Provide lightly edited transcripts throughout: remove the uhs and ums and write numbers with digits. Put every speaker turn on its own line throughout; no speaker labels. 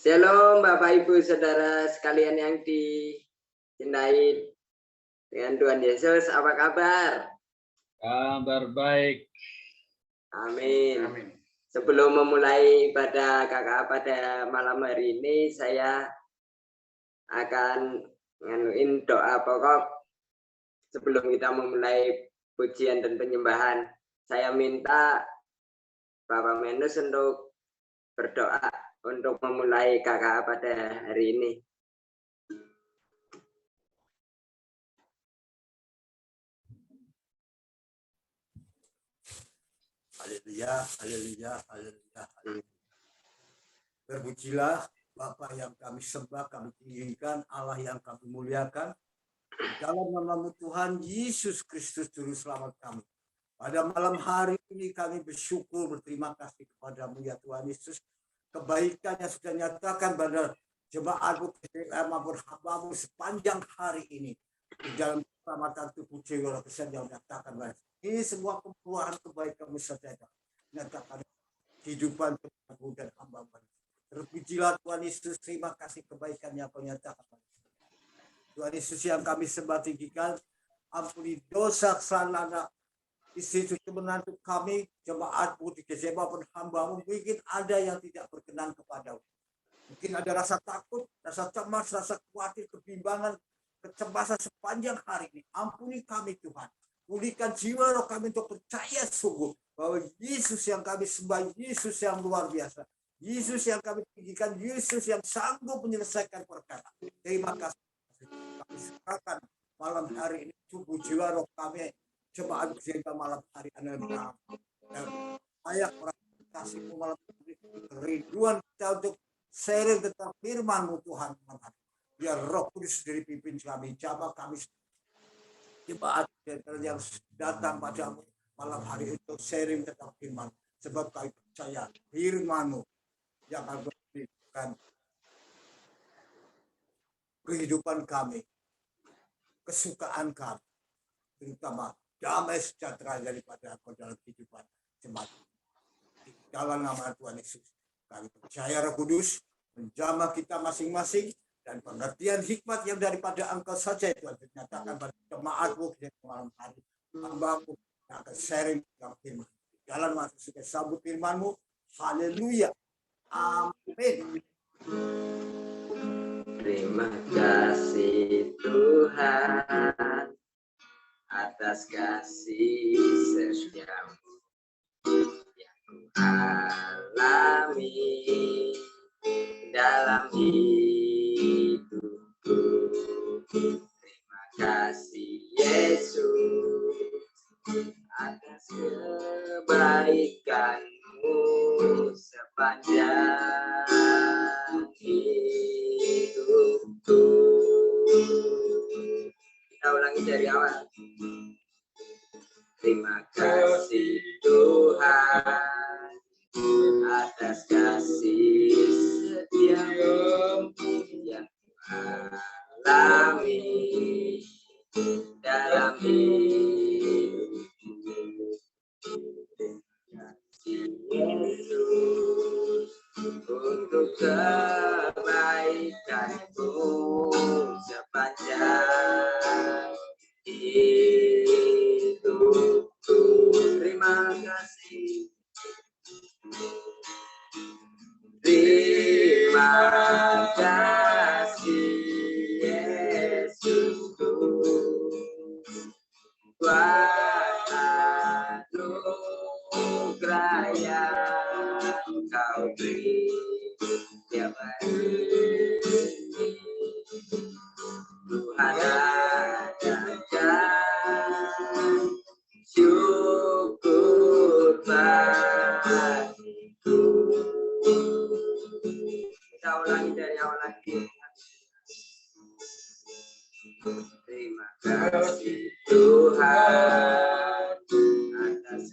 Shalom Bapak Ibu Saudara sekalian yang dicintai dengan Tuhan Yesus, apa kabar?
Kabar baik.
Amin. Amin. Sebelum memulai ibadah KKA pada malam hari ini, saya akan nganuin doa pokok sebelum kita memulai pujian dan penyembahan. Saya minta Bapak Menus untuk berdoa untuk memulai KKA pada hari ini.
Haleluya, haleluya, haleluya, haleluya. Terpujilah Bapa yang kami sembah, kami tinggikan, Allah yang kami muliakan. Dalam nama Tuhan Yesus Kristus Juru Selamat kami. Pada malam hari ini kami bersyukur, berterima kasih kepadamu ya Tuhan Yesus. Kebaikan yang sudah nyatakan pada jemaatmu maupun hambamu sepanjang hari ini. Di dalam keselamatan tubuh jiwa kesan yang nyatakan ini semua keluaran kebaikan saja nyatakan kehidupan tubuh dan hamba-Mu. Terpujilah Tuhan Yesus, terima kasih kebaikannya penyatakan. Tuhan Yesus yang kami sembah tinggikan, ampuni dosa kesalahan istri cucu menantu kami, jemaatmu di GCMA pun hamba-Mu, mungkin ada yang tidak berkenan kepadamu. Mungkin ada rasa takut, rasa cemas, rasa khawatir, kebimbangan, kecemasan sepanjang hari ini. Ampuni kami Tuhan. Pulihkan jiwa roh kami untuk percaya sungguh bahwa Yesus yang kami sembah, Yesus yang luar biasa. Yesus yang kami tinggikan, Yesus yang sanggup menyelesaikan perkara. Terima kasih. Kami serahkan malam hari ini tubuh jiwa roh kami. Jemaat berjaya malam hari ini. Ayah orang kasih-Mu malam hari ini. Kerinduan kita untuk sharing tentang firman-Mu Tuhan. Biar Roh Kudus dari pimpin kami, jamaah kami, jemaat yang datang padamu malam hari itu sharing tentang firman. Sebab kami percaya firman-Mu yang akan memberikan kehidupan kami, kesukaan kami, terutama damai sejahtera daripada Engkau dalam kehidupan jemaat. Dalam nama Tuhan Yesus, kami percaya Roh Kudus menjamah kita masing-masing dan pengertian hikmat yang daripada Engkau saja Tuhan dinyatakan pada jemaat-Mu malam hari. Hamba-Mu yang akan sharing tentang firman. Dalam nama Yesus kita sambut firman-Mu. Haleluya. Amin.
Terima kasih Tuhan atas kasih setiamu yang ku alami dalam hidupku. Terima kasih Yesus atas kebaikan-Mu sepanjang hidupku. Kita ulangi dari awal. Terima kasih Tuhan atas kasih setia-Mu yang alami dalam hidupku. Yesus untuk kebaikan-Mu sepanjang hidupku. Terima kasih. Terima kasih Yesusku buat anugerah yang Kau beri tiap hari. Tuhan adakan syukur bagiku. Kita ulangi dari awal lagi. Terima kasih Tuhan atas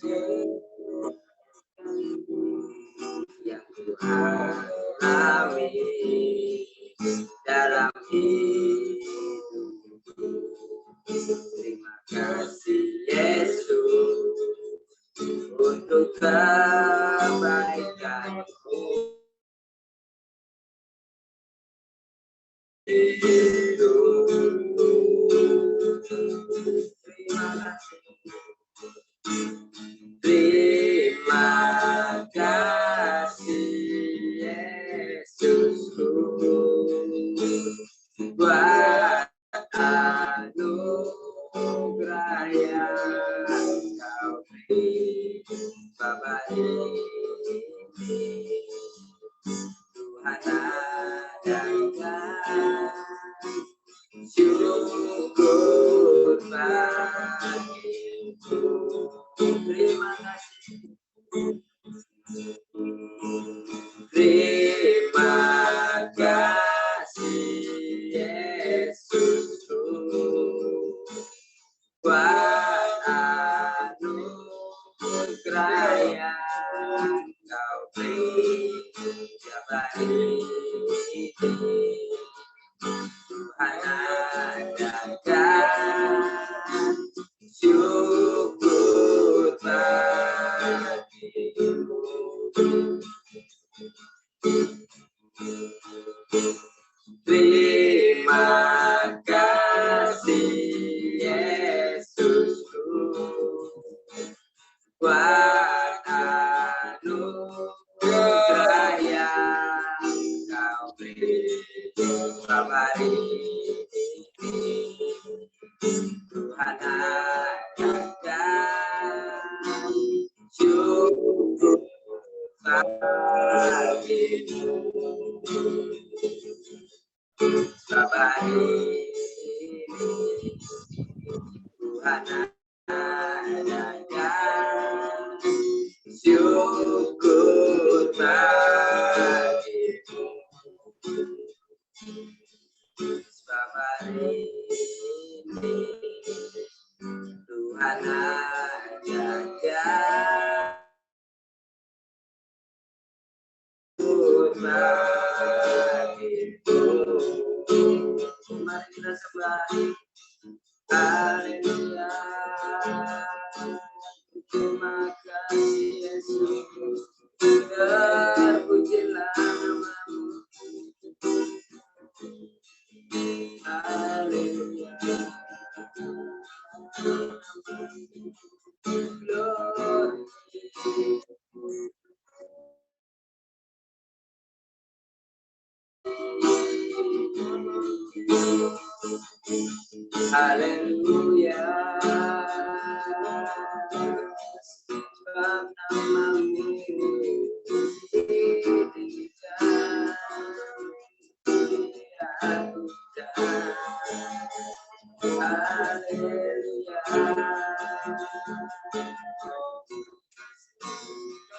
yang Tuhan alami dalam hidupku. Terima kasih Yesus untuk kebaikan-Mu buat anugerah yang Kau beri tiap hari ini. Tuhan adakan syukur bagimu. Terima kasih Yesusku buat anugerah yang Kau beri tiap hari ini. Tuhan adakan syukur bagimu. Tiap hari ini Tuhan adakan syukur bagimu. Sebab hari ini Tuhan adakan syukur bagimu. Mari kita sembah. Haleluya. Terima kasih Yesus. Terpujilah namamu. Haleluya. Glory. Haleluya. Sebab namamu ditinggikan, diagukan. Haleluya.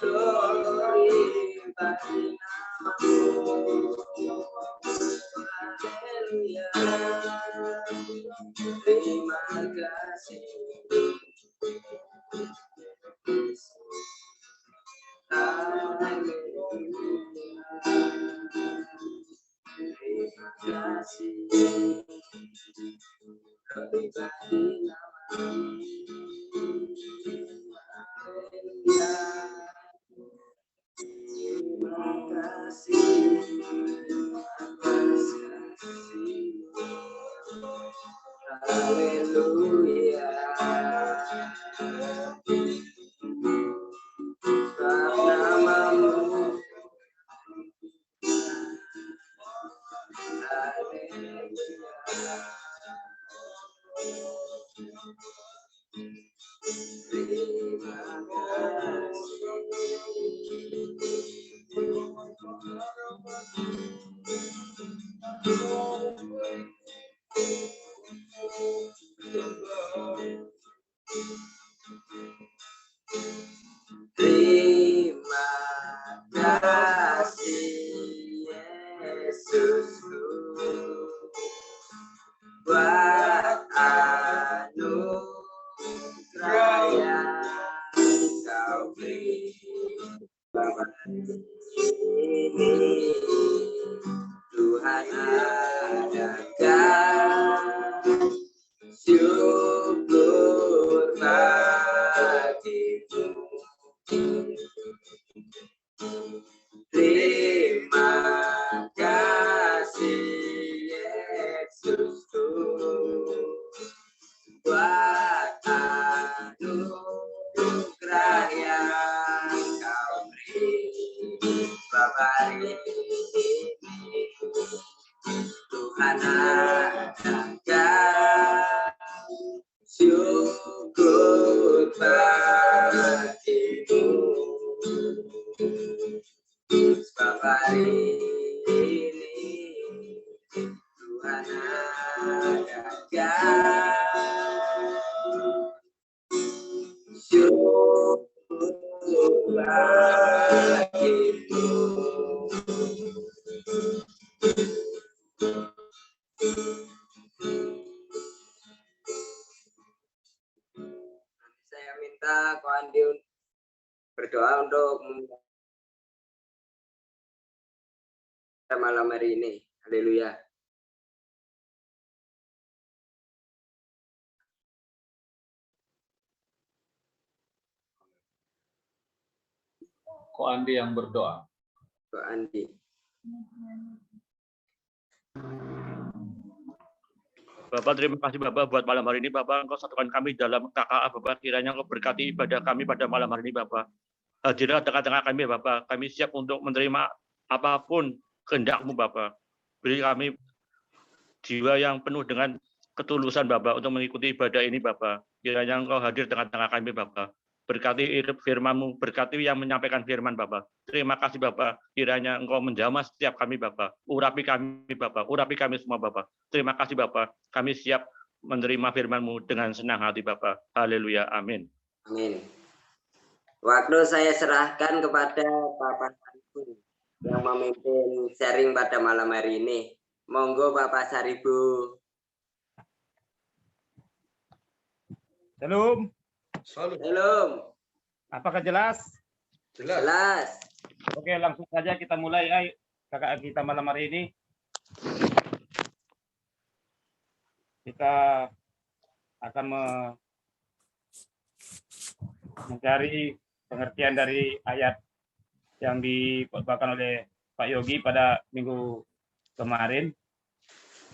Glory bagi namamu. Haleluya. Terima kasih. Haleluya. Terima kasih. Glory bagi namamu. Haleluya. Terima kasih atas kasih-Mu. Haleluya. Sebab namamu. Haleluya. Terima Terima kasih Yesusku buat anugerah yang Kau beri ini. Tuhan adakan syukur bagimu. Terima kasih Yesusku buat anugerah yang Kau beri sebab hari ini. Tuhan adakan syukur bagimu. Sebab hari ini Tuhan adakan syukur bagimu. minta Ko Andi berdoa untuk malam hari ini. Haleluya.
Ko Andi yang berdoa.
Ko Andi.
Bapak, terima kasih Bapak buat malam hari ini. Bapak, Engkau satukan kami dalam KKA, Bapak. Kiranya Engkau berkati ibadah kami pada malam hari ini, Bapak. Hadirlah tengah-tengah kami, Bapak. Kami siap untuk menerima apapun kehendak-Mu, Bapak. Beri kami jiwa yang penuh dengan ketulusan, Bapak, untuk mengikuti ibadah ini, Bapak. Kiranya Engkau hadir tengah-tengah kami, Bapak. Berkati firman-Mu, berkati yang menyampaikan firman, Bapak. Terima kasih, Bapak. Kiranya Engkau menjamah setiap kami, Bapak. Urapi kami, Bapak. Urapi kami semua, Bapak. Terima kasih, Bapak. Kami siap menerima firman-Mu dengan senang hati, Bapak. Haleluya. Amin.
Amin. Waktu saya serahkan kepada Bapak Saribu yang memimpin sharing pada malam hari ini. Monggo Bapak Saribu.
Shalom.
Shalom.
Apakah jelas?
Jelas.
Oke, langsung saja kita mulai kakak kita malam hari ini. Kita akan mencari pengertian dari ayat yang dibawakan oleh Pak Yogi pada minggu kemarin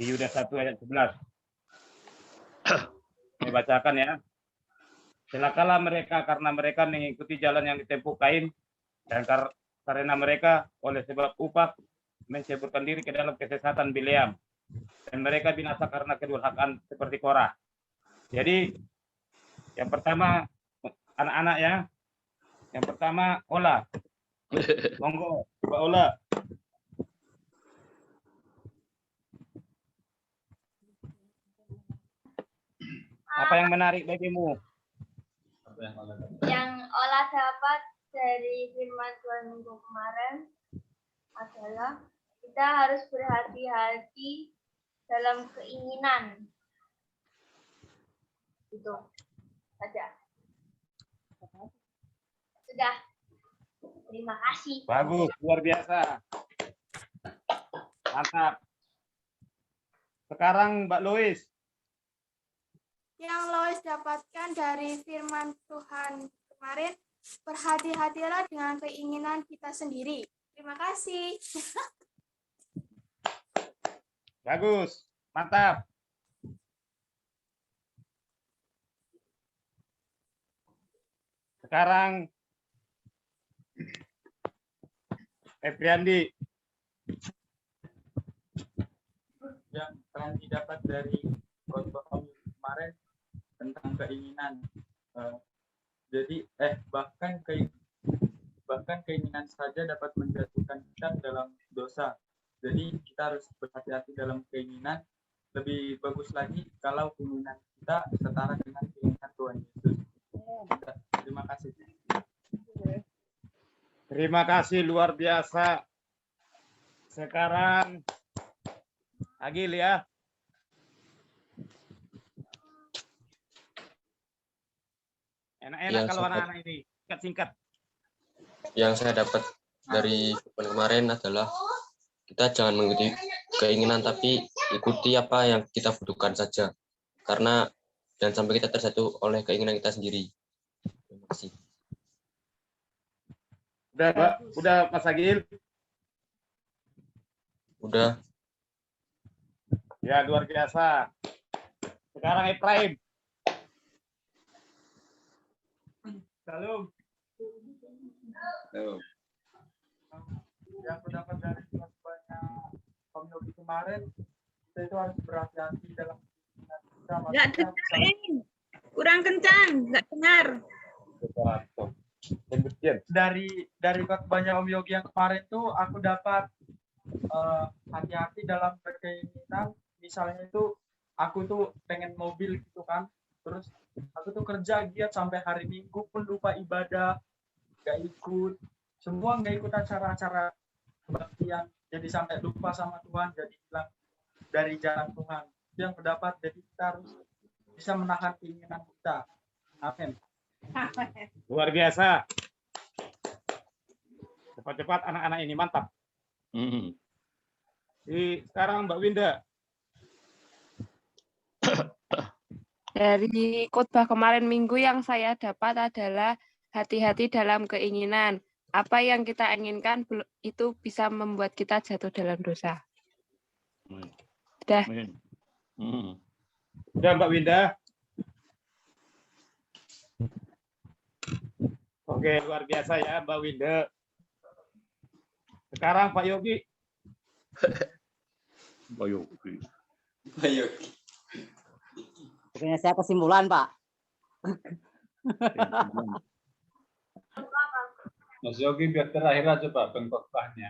di Yudas 1 ayat 11. Saya bacakan ya. Celakalah mereka karena mereka mengikuti jalan yang ditempuh Kain, dan karena mereka oleh sebab upah menceburkan diri ke dalam kesesatan Bileam, dan mereka binasa karena kedurhakaan seperti Korah. Jadi yang pertama anak-anak ya, yang pertama Ola. Monggo Pak Ola. Apa yang menarik bagimu?
Yang Ola dapat dari firman Tuhan minggu kemarin adalah kita harus berhati-hati dalam keinginan. Itu saja. Sudah. Terima kasih.
Bagus, luar biasa. Mantap. Sekarang Mbak Lois.
Yang Lois dapatkan dari firman Tuhan kemarin, berhati-hatilah dengan keinginan kita sendiri. Terima kasih.
Bagus, mantap. Sekarang Epriandi.
Yang kalian didapat dari khotbah kemarin tentang keinginan. Jadi bahkan keinginan saja dapat menjatuhkan kita dalam dosa. Jadi kita harus berhati-hati dalam keinginan. Lebih bagus lagi kalau keinginan kita setara dengan keinginan Tuhan Yesus. Terima kasih.
Terima kasih, luar biasa. Sekarang Agil ya. Enak-enak kalau anak-anak ini singkat-singkat.
Yang saya dapat dari kemarin adalah kita jangan mengikuti keinginan, tapi ikuti apa yang kita butuhkan saja. Karena jangan sampai kita tersatu oleh keinginan kita sendiri. Terima kasih.
Udah, Pak. Udah, Mas Agil.
Udah.
Ya, luar biasa. Sekarang Ibrahim. Salam.
Yang terdapat dari banyak komisi kemarin, kita itu harus berhati-hati dalam kita.
Nggak dengar, kurang kencang, nggak dengar.
Dari khotbahnya Om Yogi yang kemarin tuh aku dapat hati-hati dalam berkeinginan. Misalnya itu aku tuh pengen mobil gitu kan, terus aku tuh kerja giat sampai hari Minggu pun lupa ibadah, nggak ikut, semua nggak ikut acara-acara kebaktian, jadi sampai lupa sama Tuhan, jadi hilang dari jalan Tuhan. Itu yang terdapat, jadi kita harus bisa menahan keinginan kita. Amin.
Luar biasa. Cepat-cepat anak-anak ini, mantap. Sekarang Mbak Winda.
Dari khotbah kemarin minggu yang saya dapat adalah hati-hati dalam keinginan. Apa yang kita inginkan itu bisa membuat kita jatuh dalam dosa. Sudah.
Sudah Mbak Winda. Oke, luar biasa ya Mbak Winda. Sekarang Pak Yogi.
Pak Yogi.
Pak Yogi.
Pokoknya saya kesimpulan, Pak.
Mas Yogi biar terakhir aja Pak pengkhotbahnya.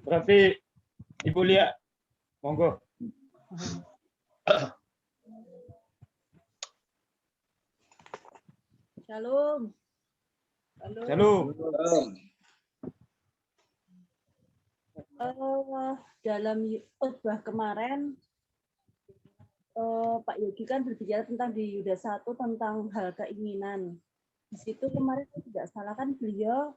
Berarti Ibu Lia, monggo.
Shalom.
Shalom.
Dalam khotbah kemarin, Pak Yogi kan berbicara tentang di Yudas 1 tentang hal keinginan. Di situ kemarin tidak salah kan beliau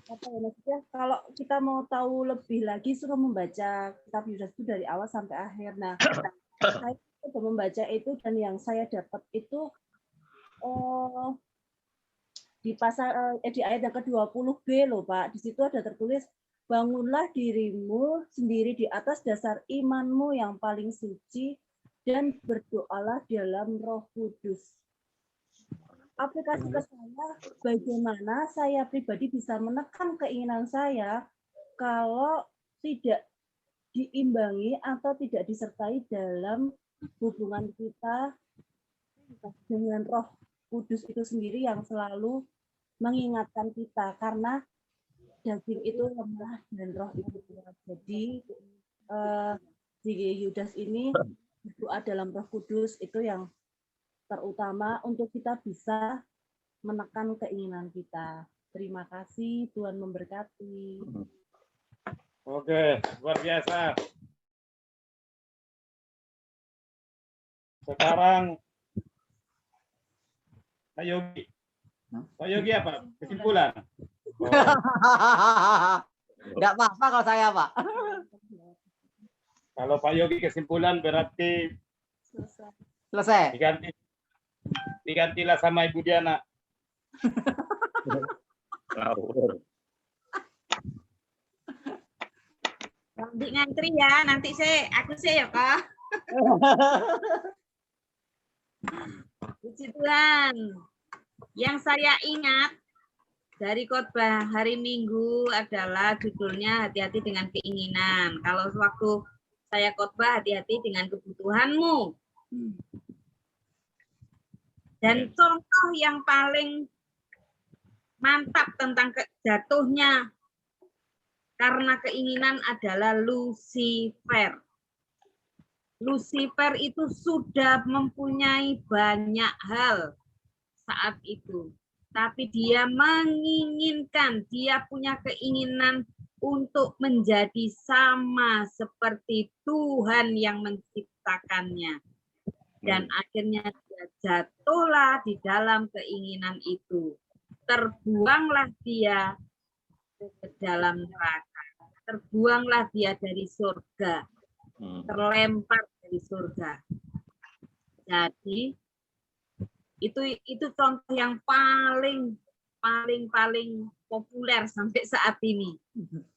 apa ya maksudnya, kalau kita mau tahu lebih lagi suruh membaca kitab Yudas itu dari awal sampai akhir. Nah, saya sudah membaca itu dan yang saya dapat itu di di ayat yang ke-20b loh Pak. Di situ ada tertulis, bangunlah dirimu sendiri di atas dasar imanmu yang paling suci dan berdoalah dalam Roh Kudus. Aplikasi ke saya, bagaimana saya pribadi bisa menekan keinginan saya kalau tidak diimbangi atau tidak disertai dalam hubungan kita dengan Roh Kudus itu sendiri yang selalu mengingatkan kita, karena daging itu lemah dan roh itu kuat. Jadi di Yudas ini berdoa dalam Roh Kudus itu yang terutama untuk kita bisa menekan keinginan kita. Terima kasih, Tuhan memberkati.
Oke, luar biasa. Sekarang Pak Yogi. Pak Yogi apa? Kesimpulan.
Enggak apa-apa kalau saya, Pak.
Kalau Pak Yogi kesimpulan berarti
Selesai.
Digantilah sama Ibu Diana.
Nanti ngantri ya, nanti aku ya Kak. Puji Tuhan. Yang saya ingat dari khotbah hari Minggu adalah judulnya hati-hati dengan keinginan. Kalau waktu saya khotbah hati-hati dengan kebutuhanmu. Dan contoh yang paling mantap tentang jatuhnya karena keinginan adalah Lucifer. Lucifer itu sudah mempunyai banyak hal saat itu. Tapi dia menginginkan, dia punya keinginan untuk menjadi sama seperti Tuhan yang menciptakannya. Dan akhirnya dia jatuhlah di dalam keinginan itu. Terbuanglah dia ke dalam neraka. Terbuanglah dia dari surga. Terlempar dari surga. Jadi itu contoh yang paling populer sampai saat ini.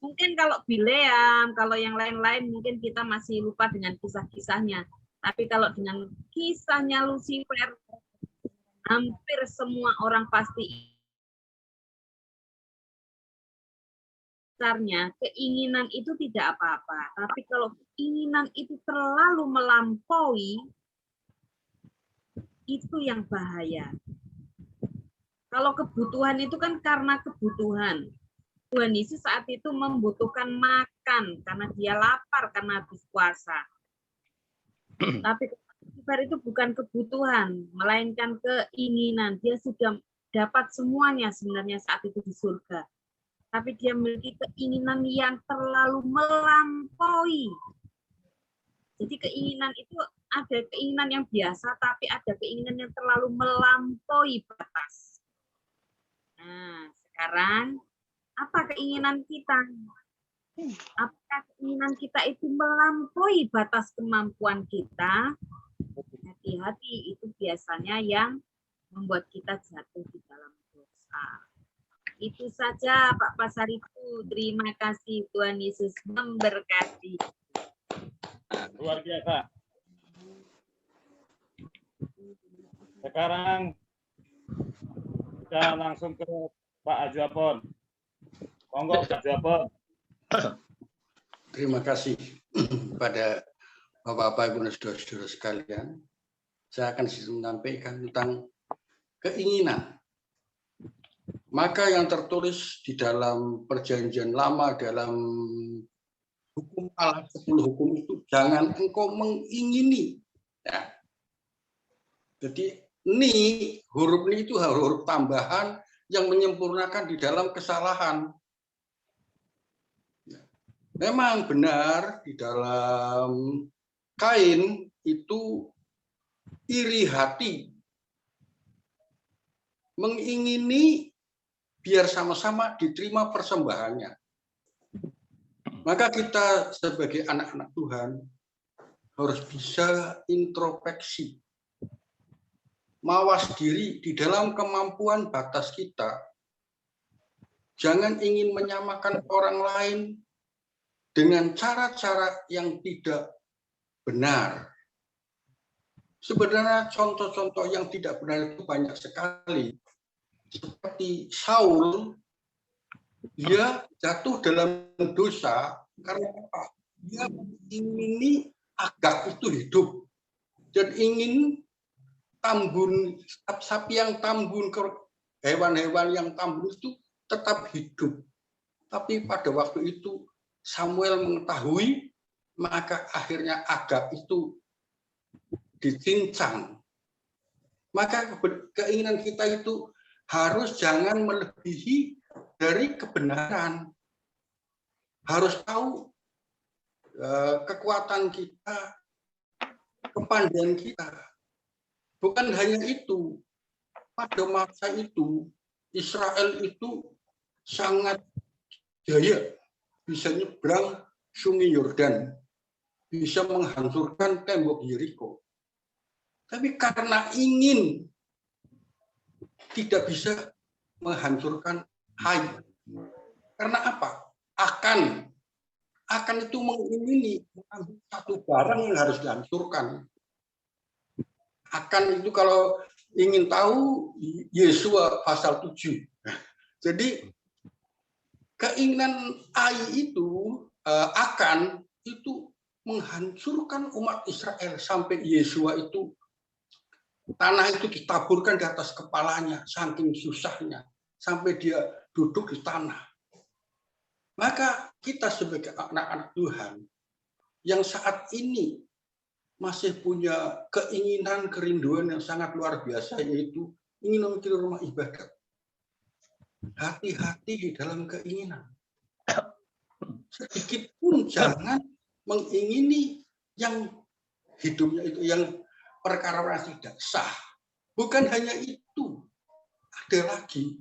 Mungkin kalau Bileam, kalau yang lain-lain mungkin kita masih lupa dengan kisah-kisahnya. Tapi kalau dengan kisahnya Lucifer, hampir semua orang pasti dasarnya keinginan itu tidak apa-apa. Tapi kalau keinginan itu terlalu melampaui, itu yang bahaya. Kalau kebutuhan itu kan karena kebutuhan. Tuhan Yesus saat itu membutuhkan makan karena dia lapar karena habis puasa. Tapi
istighfar itu bukan kebutuhan, melainkan keinginan. Dia sudah dapat semuanya sebenarnya saat itu di surga. Tapi dia memiliki keinginan yang terlalu melampaui. Jadi keinginan itu ada keinginan yang biasa, tapi ada keinginan yang terlalu melampaui batas. Nah, sekarang apa keinginan kita? Apakah keinginan kita itu melampaui batas kemampuan kita? Hati-hati, itu biasanya yang membuat kita jatuh di dalam dosa. Itu saja Pak Pasaribu. Terima kasih, Tuhan Yesus memberkati.
Luar biasa. Sekarang kita langsung ke Pak Ajuapon. Monggo Pak Ajuapon.
Terima kasih kepada Bapak-Bapak, Ibu, Saudara-saudara sekalian. Saya akan menyampaikan tentang keinginan. Maka yang tertulis di dalam Perjanjian Lama, dalam hukum Allah, 10 hukum itu, jangan engkau mengingini. Ya. Jadi ni, huruf ni itu huruf tambahan yang menyempurnakan di dalam kesalahan. Memang benar di dalam Kain itu iri hati, mengingini biar sama-sama diterima persembahannya. Maka kita sebagai anak-anak Tuhan harus bisa introspeksi, mawas diri di dalam kemampuan batas kita. Jangan ingin menyamakan orang lain dengan cara-cara yang tidak benar. Sebenarnya contoh-contoh yang tidak benar itu banyak sekali. Seperti Saul, dia jatuh dalam dosa karena apa? Dia ingini Agag itu hidup dan ingin tambun sapi yang tambun, hewan-hewan yang tambun itu tetap hidup. Tapi pada waktu itu Samuel mengetahui, maka akhirnya Agag itu dicincang. Maka keinginan kita itu harus jangan melebihi dari kebenaran. Harus tahu kekuatan kita, kepandaian kita. Bukan hanya itu, pada masa itu Israel itu sangat jaya, bisa nyebrang Sungai Yordan, bisa menghancurkan tembok Yeriko. Tapi karena ingin tidak bisa menghancurkan Hai. Karena apa? Akan itu mengingini mengambil satu barang yang harus dihancurkan. Akan itu kalau ingin tahu Yesua pasal 7. Jadi keinginan Ai itu akan itu menghancurkan umat Israel sampai Yesua itu tanah itu ditaburkan di atas kepalanya saking susahnya sampai dia duduk di tanah. Maka kita sebagai anak-anak Tuhan yang saat ini masih punya keinginan, kerinduan yang sangat luar biasa, yaitu ingin memiliki rumah ibadat. Hati-hati di dalam keinginan. Sedikit pun jangan mengingini yang hidupnya itu, yang perkara yang tidak sah. Bukan hanya itu, ada lagi.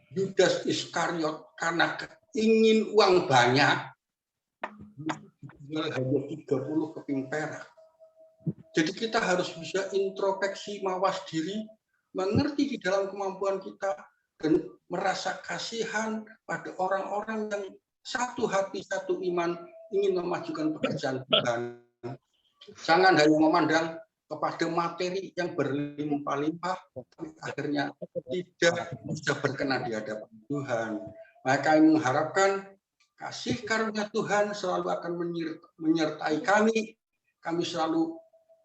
Yudas Iskariot karena ingin uang banyak, hanya 30 keping perak. Jadi kita harus bisa introspeksi, mawas diri, mengerti di dalam kemampuan kita, dan merasa kasihan pada orang-orang yang satu hati, satu iman, ingin memajukan pekerjaan Tuhan. Jangan hanya memandang kepada materi yang berlimpah-limpah, tapi akhirnya tidak bisa berkenan di hadapan Tuhan. Maka kami mengharapkan kasih karunia Tuhan selalu akan menyertai kami. Kami selalu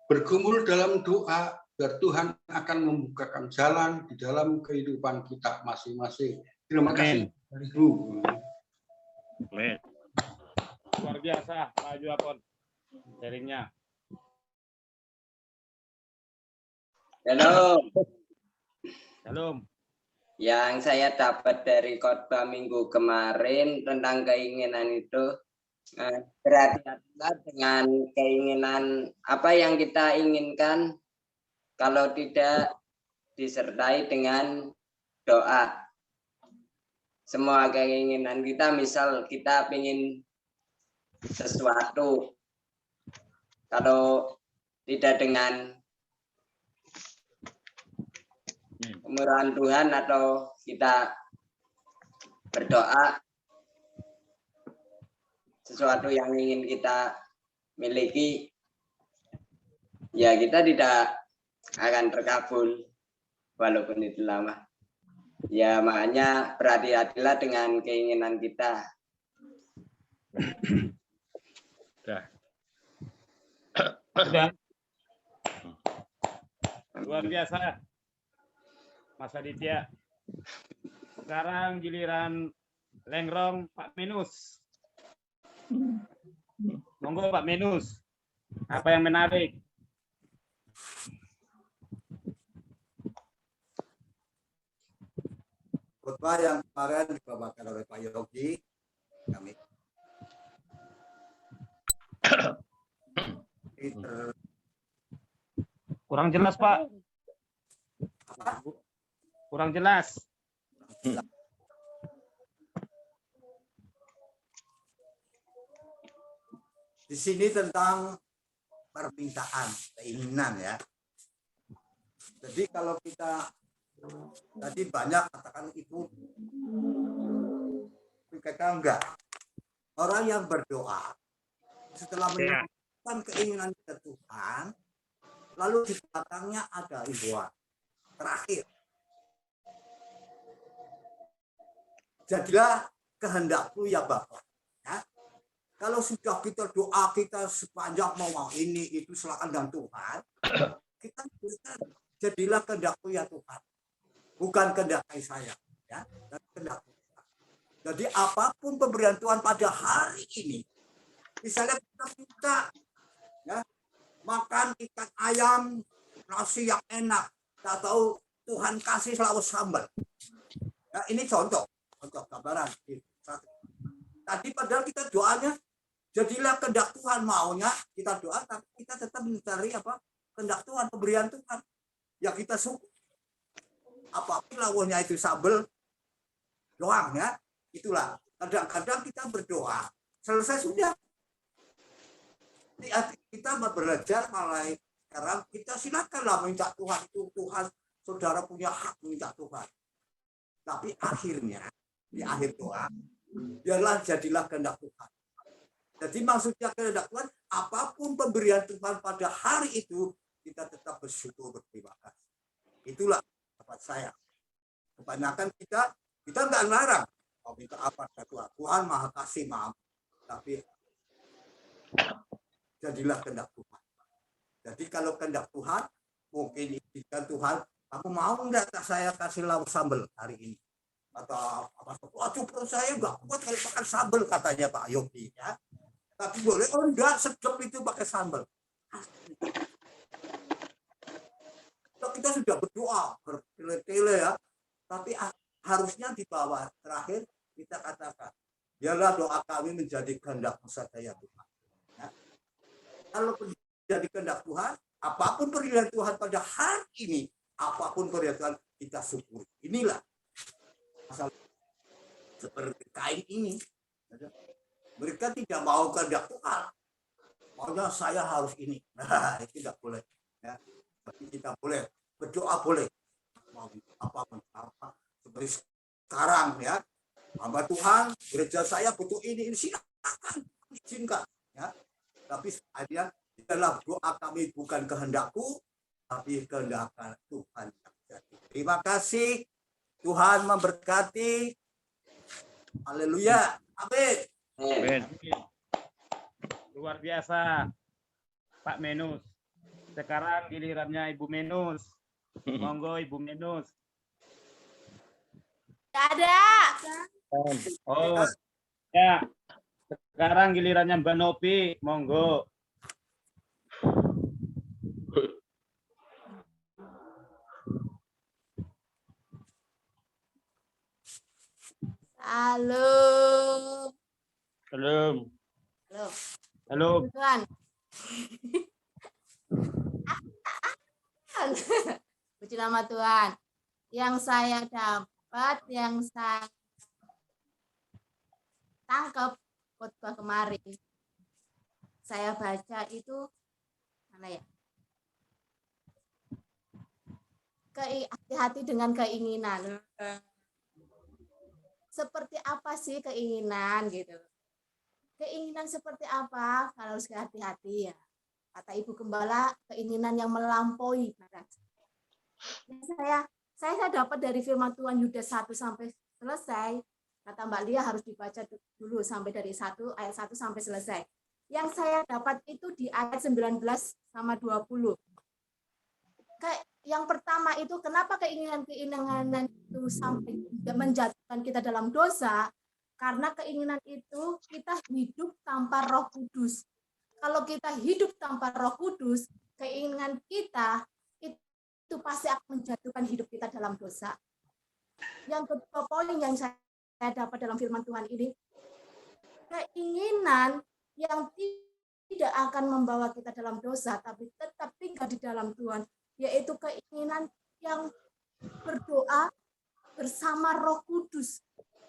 bergumul dalam doa, biar Tuhan akan membukakan jalan di dalam kehidupan kita masing-masing. Terima kasih. Ibu.
Luar biasa Pak Ajuapon sharingnya.
Shalom.
Shalom.
Yang saya dapat dari khotbah minggu kemarin tentang keinginan itu, berhati-hatilah dengan keinginan apa yang kita inginkan kalau tidak disertai dengan doa. Semua keinginan kita, misal kita ingin sesuatu, kalau tidak dengan kemurahan Tuhan atau kita berdoa sesuatu yang ingin kita miliki, ya kita tidak akan terkabul walaupun itu lama. Ya makanya berhati-hatilah dengan keinginan kita.
Sudah. Luar biasa. Mas Aditya. Sekarang giliran Lengrong Pak Menus. Monggo Pak Menus. Apa yang menarik?
Khotbah yang kemarin dibawakan oleh Pak Yogi, kami
Kurang jelas, Pak. Kurang jelas.
Di sini tentang permintaan, keinginan ya. Jadi kalau kita tadi banyak katakan itu, kita enggak. Orang yang berdoa setelah menyampaikan keinginan ke Tuhan, lalu di belakangnya ada imbauan terakhir. Jadilah kehendakku ya Bapa. Ya. Kalau sudah kita doa kita sepanjang mau ini itu silakan dengan Tuhan, kita jadilah kehendakku ya Tuhan, bukan kehendak saya, ya, dan kehendakku. Jadi apapun pemberian Tuhan pada hari ini, misalnya kita ya, makan ikan ayam, nasi yang enak, tak tahu Tuhan kasih selalu sambal. Ya, ini contoh gambaran. Tadi padahal kita doanya, jadilah kehendak Tuhan maunya, kita doa, tapi kita tetap mencari apa? Kehendak Tuhan, pemberian Tuhan. Ya kita syukur. Apapun lawannya itu sambal doang ya. Itulah. Kadang-kadang kita berdoa, selesai sudah. Kita belajar mulai sekarang, kita silakanlah minta Tuhan itu. Tuhan, saudara punya hak minta Tuhan. Tapi akhirnya, di akhir doa, biarlah jadilah kehendak Tuhan. Jadi maksudnya kehendak Tuhan, apapun pemberian Tuhan pada hari itu, kita tetap bersyukur, berterima kasih. Itulah pendapat saya. Kebanyakan kita nggak larang. Mau minta apa ke Tuhan? Tuhan maha kasih, maaf. Tapi jadilah kehendak Tuhan. Jadi kalau kehendak Tuhan, mungkin izinkan Tuhan, kamu mau enggak saya kasih lauk sambal hari ini? Atau apa? Waduh, perut saya enggak kuat kalau makan sambal, katanya Pak Yogi. Ya. Tapi boleh, oh enggak, sedap itu pakai sambal. Kita sudah berdoa, bertele-tele ya. Tapi harusnya di bawah terakhir kita katakan, biarlah doa kami menjadi kehendak-Mu saja ya Tuhan. Ya. Kalau menjadi kehendak Tuhan, apapun pemberian Tuhan pada hari ini, apapun pemberian Tuhan kita syukuri. Inilah asal seperti kain ini. Mereka tidak mau kehendak Tuhan. Maunya saya harus ini. Nah, itu tidak boleh. Ya. Tapi kita boleh berdoa, boleh. Mau apapun apa seperti sekarang ya. Hamba Tuhan, gereja saya butuh ini silakan, izinkan ya. Tapi akhirnya adalah doa kami bukan kehendakku, tapi kehendak Tuhan. Terima kasih. Tuhan memberkati. Haleluya. Amin.
Amin. Luar biasa, Pak Menus. Sekarang gilirannya Ibu Menus. Monggo Ibu Menus.
Tidak ada.
Oh, ya. Sekarang gilirannya Mbak Novi. Monggo.
Halo.
Belum.
Halo.
Halo.
Tuhan. Puji nama Tuhan. Yang saya dapat, yang saya tangkap khotbah kemarin, saya baca itu mana ya? Hati-hati dengan keinginan. Seperti apa sih keinginan gitu? Keinginan seperti apa? Kalau harus hati-hati ya. Kata Ibu Gembala, keinginan yang melampaui batas. Saya dapat dari firman Tuhan Yudas 1 sampai selesai. Kata Mbak Lia harus dibaca dulu sampai dari ayat 1 sampai selesai. Yang saya dapat itu di ayat 19 sama 20. Yang pertama itu kenapa keinginan-keinginan itu sampai menjatuhkan kita dalam dosa? Karena keinginan itu kita hidup tanpa Roh Kudus. Kalau kita hidup tanpa Roh Kudus, keinginan kita itu pasti akan menjatuhkan hidup kita dalam dosa. Yang kedua poin yang saya dapat dalam firman Tuhan ini, keinginan yang tidak akan membawa kita dalam dosa, tapi tetap tinggal di dalam Tuhan, yaitu keinginan yang berdoa bersama Roh Kudus.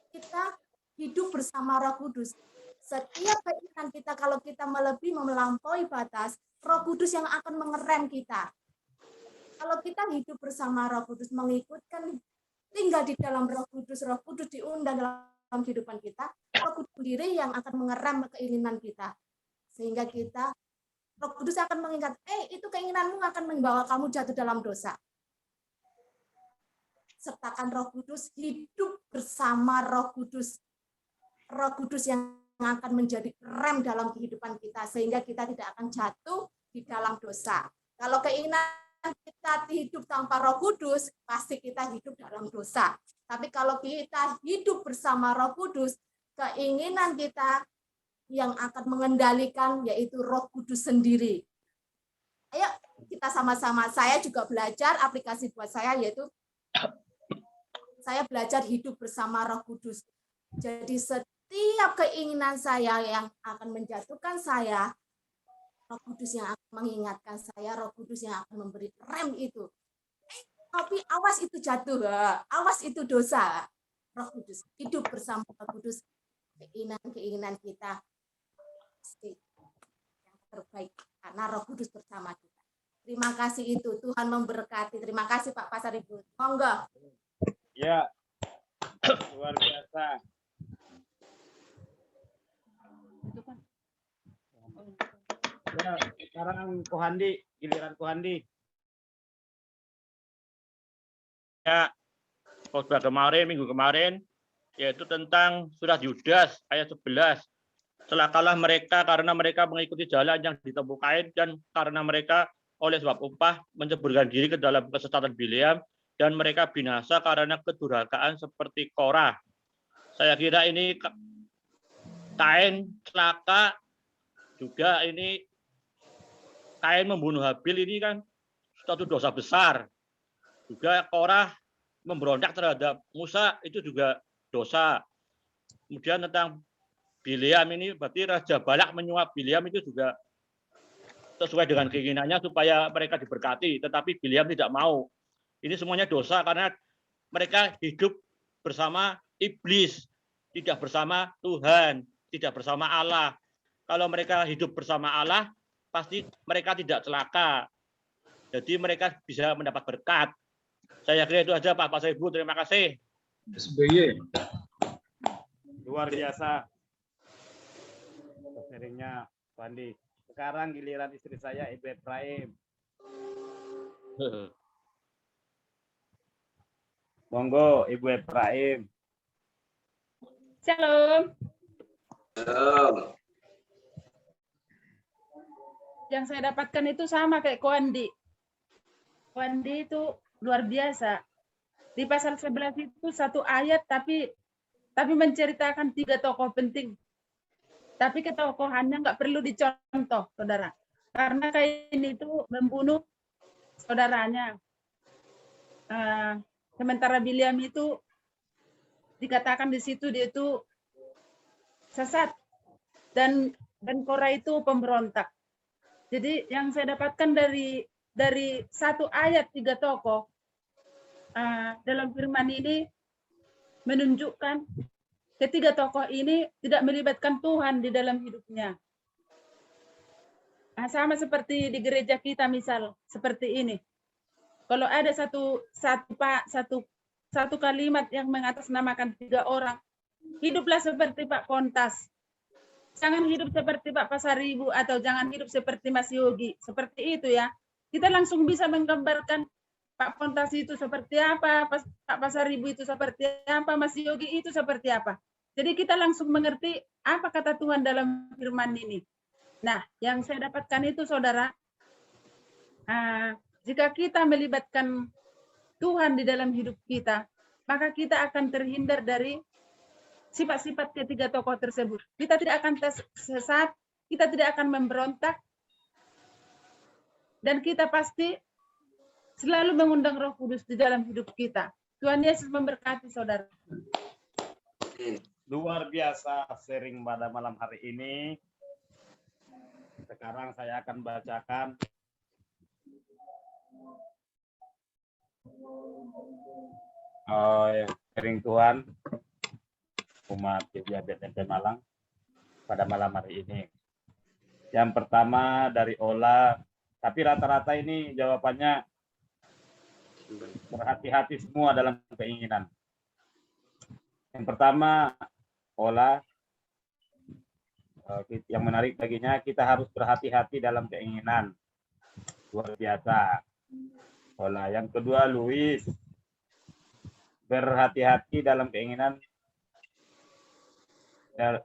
Kita hidup bersama Roh Kudus. Setiap keinginan kita, kalau kita melampaui batas, Roh Kudus yang akan mengerem kita. Kalau kita hidup bersama Roh Kudus, mengikutkan, tinggal di dalam Roh Kudus diundang dalam kehidupan kita, Roh Kudus sendiri yang akan mengerem keinginan kita. Sehingga Roh Kudus akan mengingat, itu keinginanmu akan membawa kamu jatuh dalam dosa. Sertakan Roh Kudus, hidup bersama Roh Kudus. Roh Kudus yang akan menjadi rem dalam kehidupan kita, sehingga kita tidak akan jatuh di dalam dosa. Kalau keinginan kita hidup tanpa Roh Kudus, pasti kita hidup dalam dosa. Tapi kalau kita hidup bersama Roh Kudus, keinginan kita yang akan mengendalikan yaitu Roh Kudus sendiri. Ayo kita sama-sama, saya juga belajar aplikasi buat saya, yaitu saya belajar hidup bersama Roh Kudus. Jadi setiap keinginan saya yang akan menjatuhkan saya, Roh Kudus yang akan mengingatkan saya, Roh Kudus yang akan memberi rem itu. Tapi awas itu jatuh, awas itu dosa. Roh Kudus, hidup bersama Roh Kudus, keinginan kita pasti yang terbaik karena Roh Kudus bersama kita. Terima kasih itu, Tuhan memberkati. Terima kasih Pak Pasar Ibu. Monggo.
Ya, luar biasa. Ya, sekarang Kohandi, giliran Kohandi.
Ya, khotbah kemarin, minggu kemarin, yaitu tentang surat Yudas ayat 11. Celakalah mereka karena mereka mengikuti jalan yang ditempuh Kain, dan karena mereka oleh sebab upah menceburkan diri ke dalam kesesatan Bileam, dan mereka binasa karena kedurhakaan seperti Korah. Saya kira ini Kain celaka, juga ini Kain membunuh Habil, ini kan suatu dosa besar. Juga Korah memberontak terhadap Musa, itu juga dosa. Kemudian tentang Bileam ini, berarti Raja Balak menyuap Bileam, itu juga sesuai dengan keinginannya supaya mereka diberkati, tetapi Bileam tidak mau. Ini semuanya dosa karena mereka hidup bersama iblis, tidak bersama Tuhan, tidak bersama Allah. Kalau mereka hidup bersama Allah, pasti mereka tidak celaka. Jadi mereka bisa mendapat berkat. Saya kira itu aja Pak Pasar Ibu, terima kasih.
SBY.
Luar biasa sharingnya Pandi. Sekarang giliran istri saya, Ibu Efraim. Monggo Ibu Efraim.
Shalom.
Shalom.
Yang saya dapatkan itu sama kayak Koandi. Koandi itu luar biasa. Di pasal 11 itu satu ayat tapi menceritakan 3 tokoh penting. Tapi ketokohannya nggak perlu dicontoh, saudara. Karena Kain itu membunuh saudaranya. Sementara Bileam itu
dikatakan di situ dia itu sesat dan Korah itu pemberontak. Jadi yang saya dapatkan dari satu ayat 3 tokoh dalam firman ini menunjukkan ketiga tokoh ini tidak melibatkan Tuhan di dalam hidupnya. Sama seperti di gereja kita misal seperti ini. Kalau ada satu kalimat yang mengatasnamakan 3 orang, hiduplah seperti Pak Pontas. Jangan hidup seperti Pak Pasaribu atau jangan hidup seperti Mas Yogi. Seperti itu ya. Kita langsung bisa menggambarkan Pak Pontas itu seperti apa, Pak Pasaribu itu seperti apa, Mas Yogi itu seperti apa. Jadi kita langsung mengerti apa kata Tuhan dalam firman ini. Nah, yang saya dapatkan itu saudara, jika kita melibatkan Tuhan di dalam hidup kita, maka kita akan terhindar dari sifat-sifat ketiga tokoh tersebut. Kita tidak akan sesat, kita tidak akan memberontak, dan kita pasti selalu mengundang Roh Kudus di dalam hidup kita. Tuhan Yesus memberkati saudara.
Luar biasa sharing pada malam hari ini. Sekarang saya akan bacakan sharing Tuhan umat GBI BTP Malang pada malam hari ini. Yang pertama dari Ola, tapi rata-rata ini jawabannya berhati-hati semua dalam keinginan. Yang pertama Ola, yang menarik baginya kita harus berhati-hati dalam keinginan. Luar biasa. Ola. Yang kedua Luis, berhati-hati dalam keinginan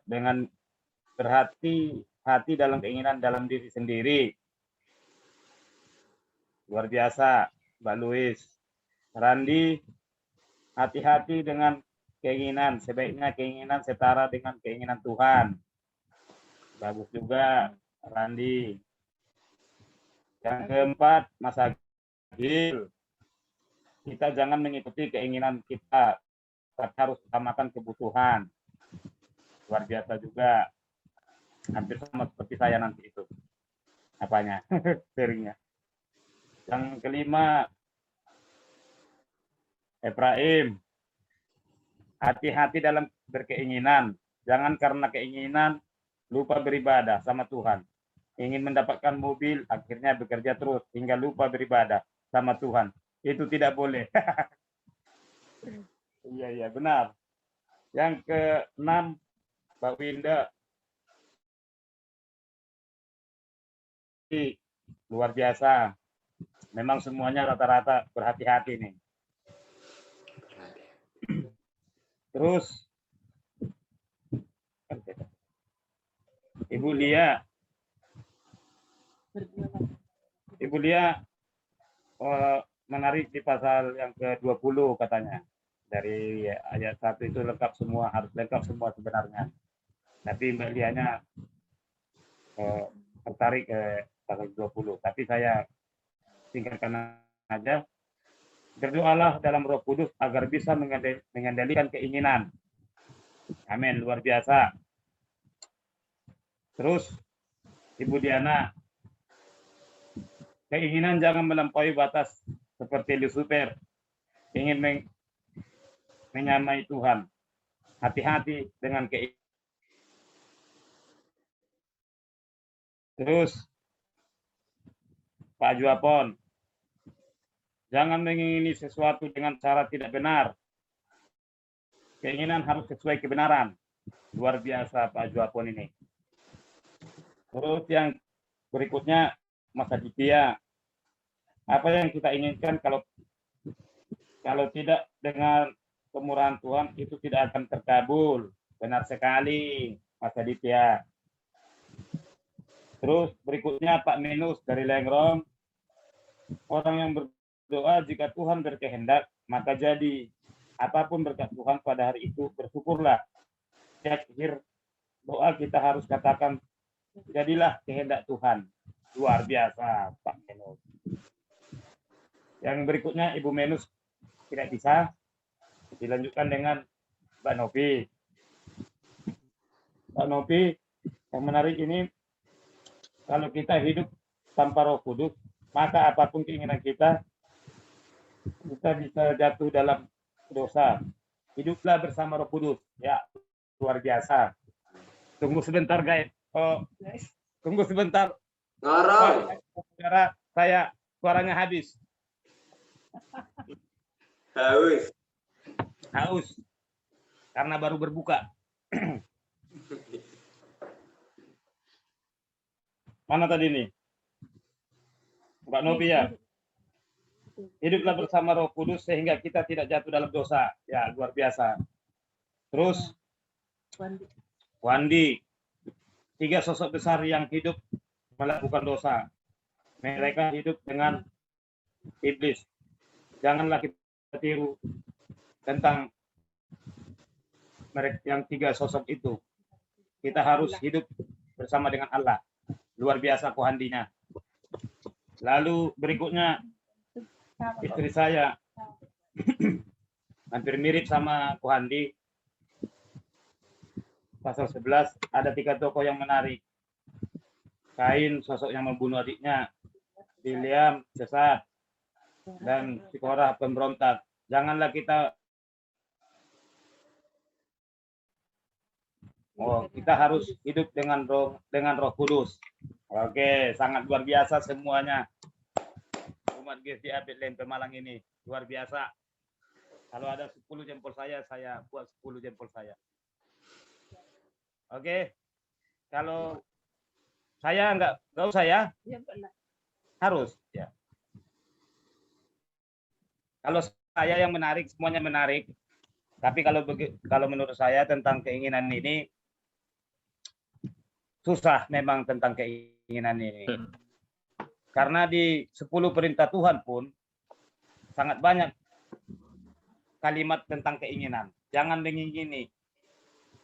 dengan berhati-hati dalam keinginan dalam diri sendiri. Luar biasa, Mbak Luis. Randi, hati-hati dengan keinginan. Sebaiknya keinginan setara dengan keinginan Tuhan. Bagus juga, Randi. Yang keempat, Mas Agil. Kita jangan mengikuti keinginan kita. Kita harus utamakan kebutuhan. Luar biasa juga. Hampir sama seperti saya nanti itu. Apanya? Sharingnya. Yang kelima, Efraim. Hati-hati dalam berkeinginan. Jangan karena keinginan lupa beribadah sama Tuhan. Ingin mendapatkan mobil, akhirnya bekerja terus hingga lupa beribadah sama Tuhan. Itu tidak boleh. Iya, benar. Yang keenam, Mbak Winda, luar biasa. Memang semuanya rata-rata berhati-hati nih. Terus, Ibu Lia menarik di pasal yang ke-20 katanya. Dari ayat 1 itu lengkap semua, harus lengkap semua sebenarnya. Tapi Mbak Lianya tertarik ke pasal 20. Tapi saya singkatkan aja. Berdoalah dalam Roh Kudus agar bisa mengendalikan keinginan. Amin, luar biasa. Terus, Ibu Diana, keinginan jangan melampaui batas seperti Lucifer. Ingin menyamai Tuhan. Hati-hati dengan keinginan. Terus, Pak Juapon, jangan mengingini sesuatu dengan cara tidak benar. Keinginan harus sesuai kebenaran. Luar biasa Pak Juapon ini. Terus yang berikutnya, Mas Aditya, apa yang kita inginkan kalau tidak dengan kemurahan Tuhan itu tidak akan terkabul. Benar sekali, Mas Aditya. Terus berikutnya Pak Minus dari Lengrong, orang yang berdoa jika Tuhan berkehendak maka jadi. Apapun berkat Tuhan pada hari itu bersyukurlah. Di akhir doa kita harus katakan jadilah kehendak Tuhan. Luar biasa Pak Minus. Yang berikutnya Ibu Menus tidak bisa dilanjutkan dengan Mbak Novi. Mbak Novi, yang menarik ini, kalau kita hidup tanpa Roh Kudus, maka apapun keinginan kita bisa jatuh dalam dosa. Hiduplah bersama Roh Kudus. Ya, luar biasa. Tunggu sebentar, guys. Oh, tunggu sebentar. Saudara, saya suaranya habis. Haus. Karena baru berbuka. Mana tadi nih? Mbak Novi ya? Hiduplah bersama Roh Kudus sehingga kita tidak jatuh dalam dosa. Ya, luar biasa. Terus, Wandi. 3 sosok besar yang hidup melakukan dosa. Mereka hidup dengan iblis. Janganlah kita tiru tentang mereka yang 3 sosok itu. Kita harus hidup bersama dengan Allah. Luar biasa Kohandinya. Lalu berikutnya istri saya hampir mirip sama Kohandi. Pasal 11 ada 3 tokoh yang menarik. Kain sosok yang membunuh adiknya, Bileam sesat, dan si Korah pemberontak. Janganlah kita kita harus hidup dengan Roh Kudus. Oke, sangat luar biasa semuanya. Umat GCA Bethlehem Pemalang ini luar biasa. Kalau ada 10 jempol saya buat 10 jempol saya. Oke. Kalau saya enggak usah ya. Harus ya. Kalau saya yang menarik, semuanya menarik. Tapi kalau menurut saya tentang keinginan ini susah memang tentang keinginan ini. Karena di 10 perintah Tuhan pun sangat banyak kalimat tentang keinginan. Jangan mengingini.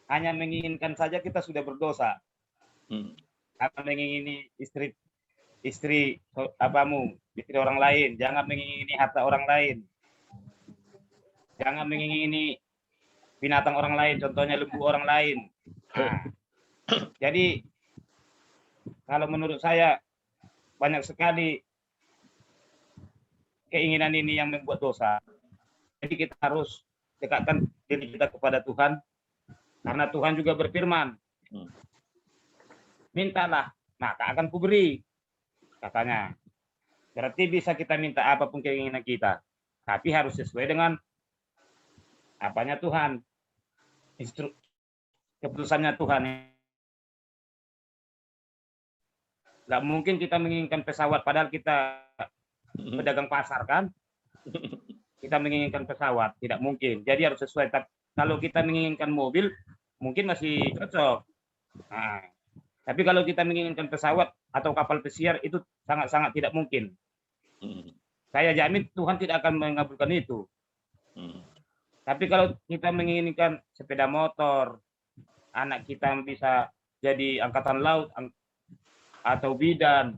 Hanya menginginkan saja kita sudah berdosa. Jangan mengingini istri orang lain. Jangan mengingini harta orang lain. Jangan mengingini binatang orang lain, contohnya lembu orang lain. Nah, jadi kalau menurut saya banyak sekali keinginan ini yang membuat dosa. Jadi kita harus dekatkan diri kita kepada Tuhan, karena Tuhan juga berfirman, mintalah, maka akan kuberi, katanya. Berarti bisa kita minta apapun keinginan kita, tapi harus sesuai dengan apanya Tuhan, keputusannya Tuhan. Nggak mungkin kita menginginkan pesawat, padahal kita pedagang pasar kan. Kita menginginkan pesawat, tidak mungkin. Jadi harus sesuai. Kalau kita menginginkan mobil, mungkin masih cocok. Nah, tapi kalau kita menginginkan pesawat atau kapal pesiar, itu sangat-sangat tidak mungkin. Saya jamin Tuhan tidak akan mengabulkan itu. Tapi kalau kita menginginkan sepeda motor, anak kita bisa jadi angkatan laut atau bidan,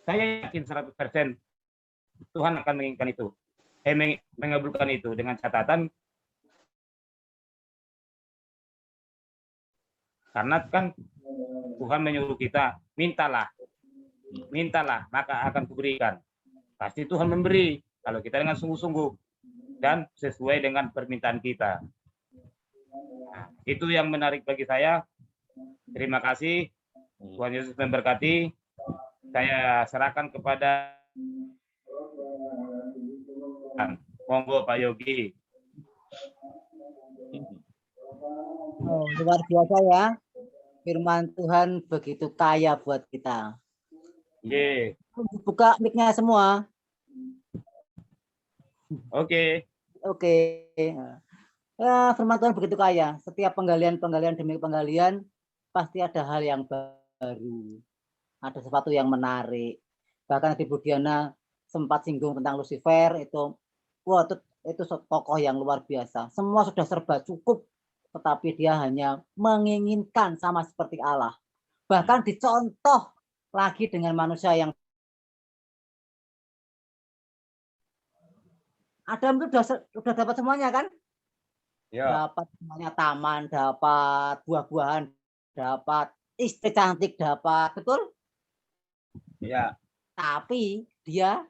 saya yakin 100% Tuhan akan menginginkan itu, mengabulkan itu, dengan catatan karena kan Tuhan menyuruh kita mintalah, maka akan kuberikan. Pasti Tuhan memberi kalau kita dengan sungguh-sungguh dan sesuai dengan permintaan kita. Nah, itu yang menarik bagi saya. Terima kasih. Tuhan Yesus memberkati. Saya serahkan kepada monggo Pak Yogi.
Oh, luar biasa ya. Firman Tuhan begitu kaya buat kita.
Yeah.
Buka mic-nya semua.
Oke.
Ya, firman Tuhan begitu kaya. Setiap penggalian demi penggalian pasti ada hal yang baru. Ada sesuatu yang menarik. Bahkan Ibu Diana sempat singgung tentang Lucifer itu. Wah, itu tokoh yang luar biasa. Semua sudah serba cukup, tetapi dia hanya menginginkan sama seperti Allah. Bahkan dicontoh lagi dengan manusia yang Adam itu sudah dapat semuanya kan? dapat semuanya taman, dapat buah-buahan, dapat istri cantik, dapat, betul?
Ya.
Tapi dia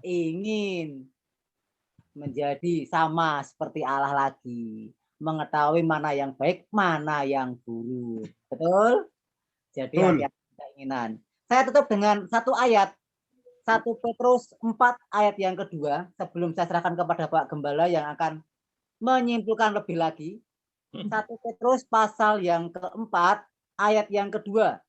ingin menjadi sama seperti Allah lagi, mengetahui mana yang baik, mana yang buruk. Betul? Jadi hati-hati keinginan. Saya tutup dengan satu ayat. 1 Petrus 4 ayat yang kedua, sebelum saya serahkan kepada Pak Gembala yang akan menyimpulkan lebih lagi. 1 Petrus pasal yang keempat, ayat yang kedua.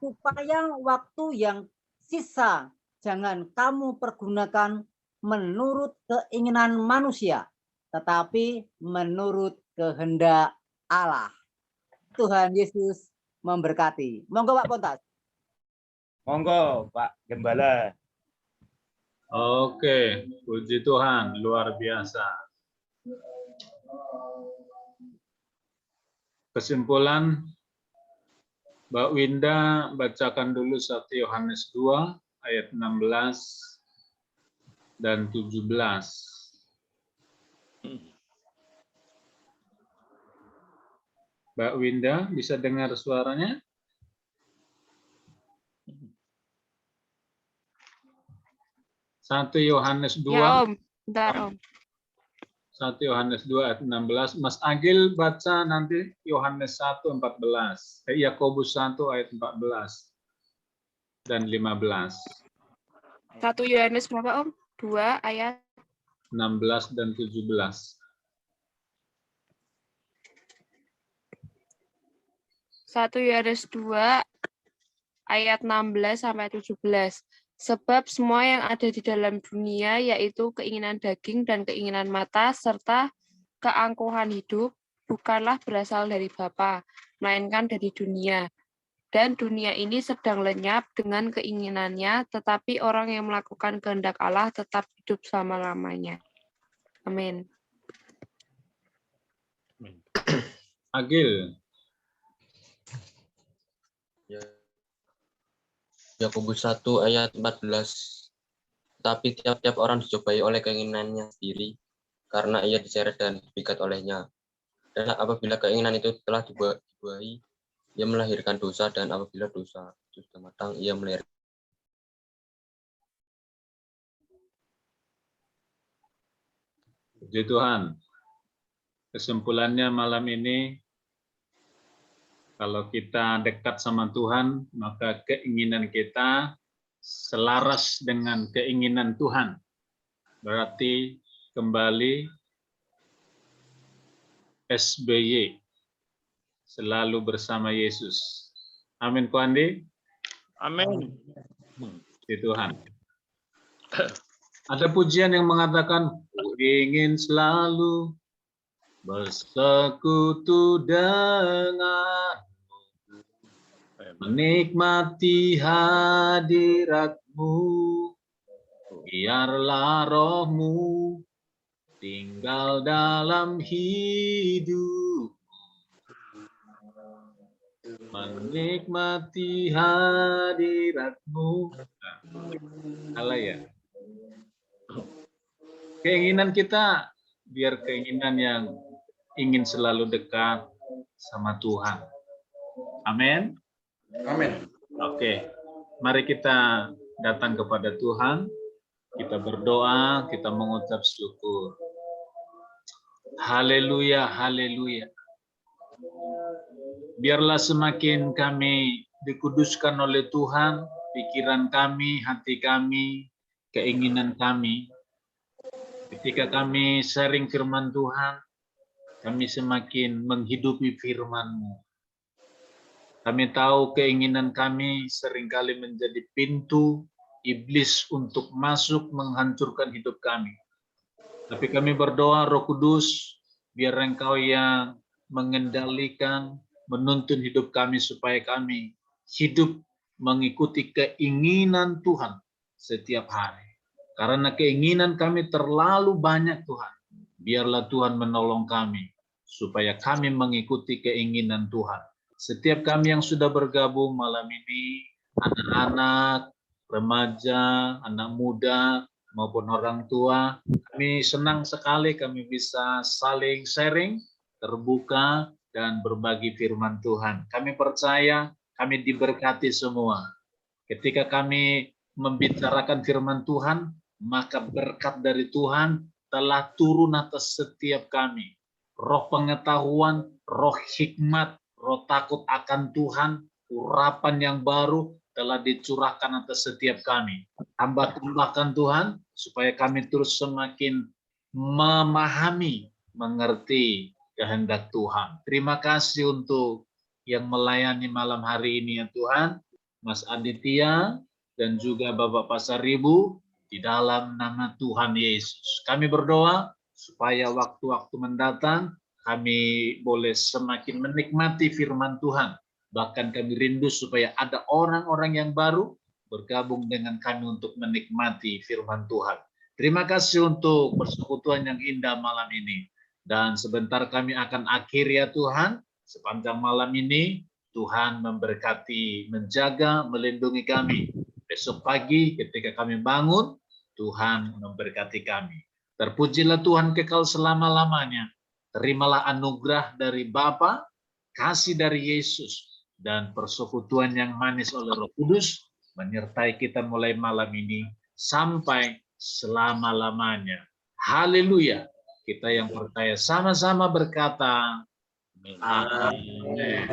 Supaya waktu yang sisa jangan kamu pergunakan menurut keinginan manusia, tetapi menurut kehendak Allah. Tuhan Yesus memberkati. Monggo Pak Pontas.
Monggo Pak Gembala.
Oke, puji Tuhan, luar biasa. Kesimpulan, Mbak Winda bacakan dulu 1 Yohanes 2 ayat 16 dan 17. Mbak Winda, bisa dengar suaranya? Satu Yohanes 2.
Ya Om, bentar Om.
1 Yohanes 2 ayat 16. Mas Agil baca nanti Yohanes 1 14. Yakobus 1 ayat 14 dan 15.
1 Yohanes berapa Om? 2 ayat
16 dan 17.
1 Yohanes 2 ayat 16 sampai 17. Sebab semua yang ada di dalam dunia, yaitu keinginan daging dan keinginan mata, serta keangkuhan hidup, bukanlah berasal dari Bapa, melainkan dari dunia. Dan dunia ini sedang lenyap dengan keinginannya, tetapi orang yang melakukan kehendak Allah tetap hidup selama-lamanya. Amin.
Agil.
Yakobus 1 ayat 14. Tapi tiap-tiap orang dicobai oleh keinginannya sendiri, karena ia diseret dan dipikat olehnya. Dan apabila keinginan itu telah dibuahi, ia melahirkan dosa, dan apabila dosa itu sudah matang, ia melahirkan.
Puji Tuhan. Kesimpulannya malam ini, kalau kita dekat sama Tuhan, maka keinginan kita selaras dengan keinginan Tuhan. Berarti kembali SBY, selalu bersama Yesus. Amin, Ko Andi?
Amin.
Puji Tuhan. Ada pujian yang mengatakan, ku ingin selalu bersekutu dengan menikmati hadirat-Mu, biarlah roh-Mu tinggal dalam hidup, menikmati hadirat-Mu. Salah ya? Keinginan kita biar keinginan yang ingin selalu dekat sama Tuhan. Amin.
Amin.
Oke, mari kita datang kepada Tuhan, kita berdoa, kita mengucap syukur. Haleluya, haleluya. Biarlah semakin kami dikuduskan oleh Tuhan, pikiran kami, hati kami, keinginan kami. Ketika kami sharing firman Tuhan, kami semakin menghidupi firman-Mu. Kami tahu keinginan kami seringkali menjadi pintu iblis untuk masuk menghancurkan hidup kami. Tapi kami berdoa, Roh Kudus, biar Engkau yang mengendalikan, menuntun hidup kami supaya kami hidup mengikuti keinginan Tuhan setiap hari. Karena keinginan kami terlalu banyak, Tuhan. Biarlah Tuhan menolong kami supaya kami mengikuti keinginan Tuhan. Setiap kami yang sudah bergabung malam ini, anak-anak, remaja, anak muda, maupun orang tua, Kami senang sekali kami bisa saling sharing, terbuka, dan berbagi firman Tuhan. Kami percaya kami diberkati semua. Ketika kami membicarakan firman Tuhan, maka berkat dari Tuhan telah turun atas setiap kami. Roh pengetahuan, roh hikmat, roh takut akan Tuhan, urapan yang baru telah dicurahkan atas setiap kami. Tambahkan Tuhan, supaya kami terus semakin memahami, mengerti kehendak Tuhan. Terima kasih untuk yang melayani malam hari ini ya Tuhan, Mas Aditya, dan juga Bapak Pasaribu, di dalam nama Tuhan Yesus. Kami berdoa supaya waktu-waktu mendatang kami boleh semakin menikmati firman Tuhan. Bahkan kami rindu supaya ada orang-orang yang baru bergabung dengan kami untuk menikmati firman Tuhan. Terima kasih untuk persekutuan yang indah malam ini. Dan sebentar kami akan akhiri ya Tuhan. Sepanjang malam ini Tuhan memberkati, menjaga, melindungi kami. Besok pagi ketika kami bangun, Tuhan memberkati kami. Terpujilah Tuhan kekal selama-lamanya. Terimalah anugerah dari Bapa, kasih dari Yesus, dan persekutuan yang manis oleh Roh Kudus menyertai kita mulai malam ini sampai selama-lamanya. Haleluya. Kita yang percaya sama-sama berkata, amin.